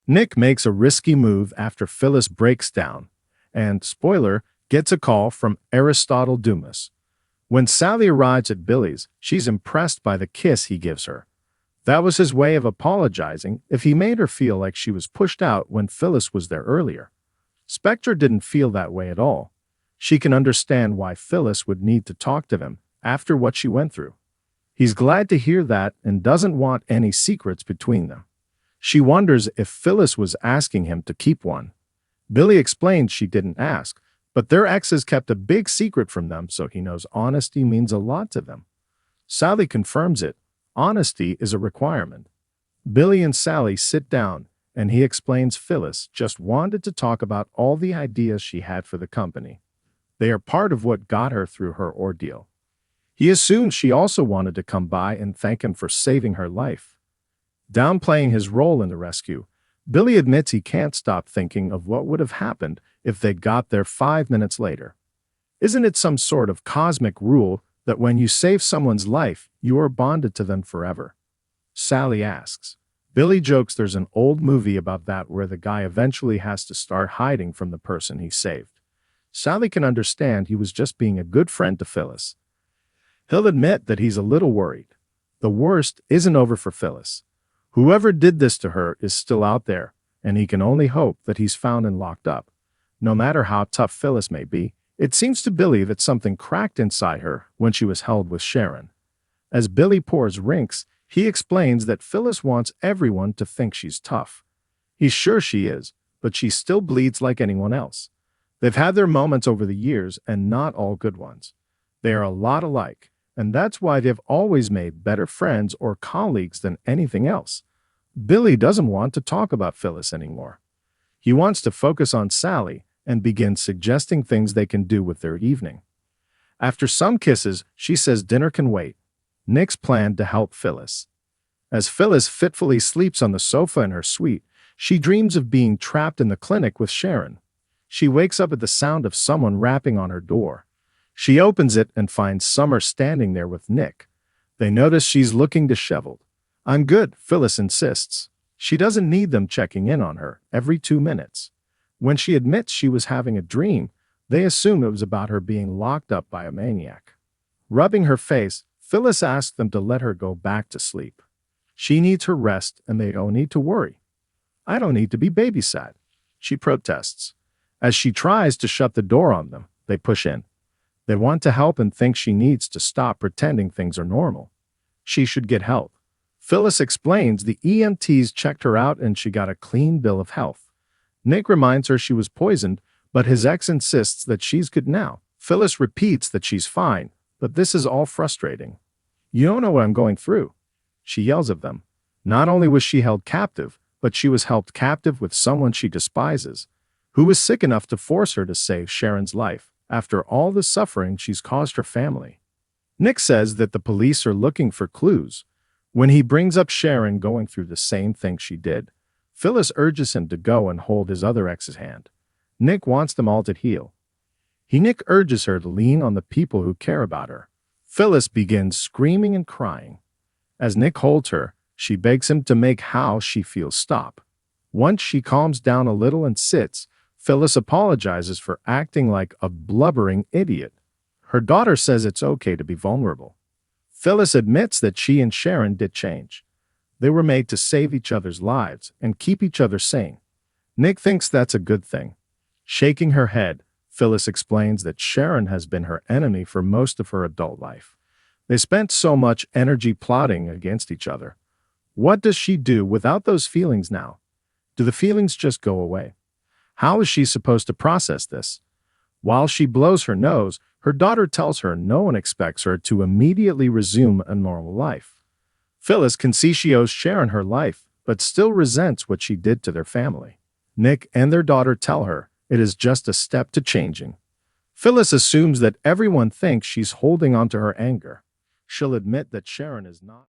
Nick makes a risky move after Phyllis breaks down, and, spoiler, gets a call from Aristotle Dumas. When Sally arrives at Billy's, she's impressed by the kiss he gives her. That was his way of apologizing if he made her feel like she was pushed out when Phyllis was there earlier. Spectre didn't feel that way at all. She can understand why Phyllis would need to talk to him after what she went through. He's glad to hear that and doesn't want any secrets between them. She wonders if Phyllis was asking him to keep one. Billy explains she didn't ask, but their exes kept a big secret from them, so he knows honesty means a lot to them. Sally confirms it. Honesty is a requirement. Billy and Sally sit down, and he explains Phyllis just wanted to talk about all the ideas she had for the company. They are part of what got her through her ordeal. He assumes she also wanted to come by and thank him for saving her life. Downplaying his role in the rescue, Billy admits he can't stop thinking of what would have happened if they'd got there 5 minutes later. Isn't it some sort of cosmic rule that when you save someone's life, you are bonded to them forever? Sally asks. Billy jokes there's an old movie about that where the guy eventually has to start hiding from the person he saved. Sally can understand he was just being a good friend to Phyllis. He'll admit that he's a little worried. The worst isn't over for Phyllis. Whoever did this to her is still out there, and he can only hope that he's found and locked up. No matter how tough Phyllis may be, it seems to Billy that something cracked inside her when she was held with Sharon. As Billy pours rinks, he explains that Phyllis wants everyone to think she's tough. He's sure she is, but she still bleeds like anyone else. They've had their moments over the years, and not all good ones. They are a lot alike, and that's why they've always made better friends or colleagues than anything else. Billy doesn't want to talk about Phyllis anymore. He wants to focus on Sally and begins suggesting things they can do with their evening. After some kisses, she says dinner can wait. Nick's planned to help Phyllis. As Phyllis fitfully sleeps on the sofa in her suite, she dreams of being trapped in the clinic with Sharon. She wakes up at the sound of someone rapping on her door. She opens it and finds Summer standing there with Nick. They notice she's looking disheveled. "I'm good," Phyllis insists. She doesn't need them checking in on her every 2 minutes. When she admits she was having a dream, they assume it was about her being locked up by a maniac. Rubbing her face, Phyllis asks them to let her go back to sleep. She needs her rest and they don't need to worry. "I don't need to be babysat," she protests. As she tries to shut the door on them, they push in. They want to help and think she needs to stop pretending things are normal. She should get help. Phyllis explains the EMTs checked her out and she got a clean bill of health. Nick reminds her she was poisoned, but his ex insists that she's good now. Phyllis repeats that she's fine, but this is all frustrating. "You don't know what I'm going through," she yells at them. Not only was she held captive, but she was held captive with someone she despises, who was sick enough to force her to save Sharon's life after all the suffering she's caused her family. Nick says that the police are looking for clues. When he brings up Sharon going through the same thing she did, Phyllis urges him to go and hold his other ex's hand. Nick wants them all to heal. Nick urges her to lean on the people who care about her. Phyllis begins screaming and crying. As Nick holds her, she begs him to make how she feels stop. Once she calms down a little and sits, Phyllis apologizes for acting like a blubbering idiot. Her daughter says it's okay to be vulnerable. Phyllis admits that she and Sharon did change. They were made to save each other's lives and keep each other sane. Nick thinks that's a good thing. Shaking her head, Phyllis explains that Sharon has been her enemy for most of her adult life. They spent so much energy plotting against each other. What does she do without those feelings now? Do the feelings just go away? How is she supposed to process this? While she blows her nose, her daughter tells her no one expects her to immediately resume a normal life. Phyllis can see she owes Sharon her life, but still resents what she did to their family. Nick and their daughter tell her it is just a step to changing. Phyllis assumes that everyone thinks she's holding on to her anger. She'll admit that Sharon is not.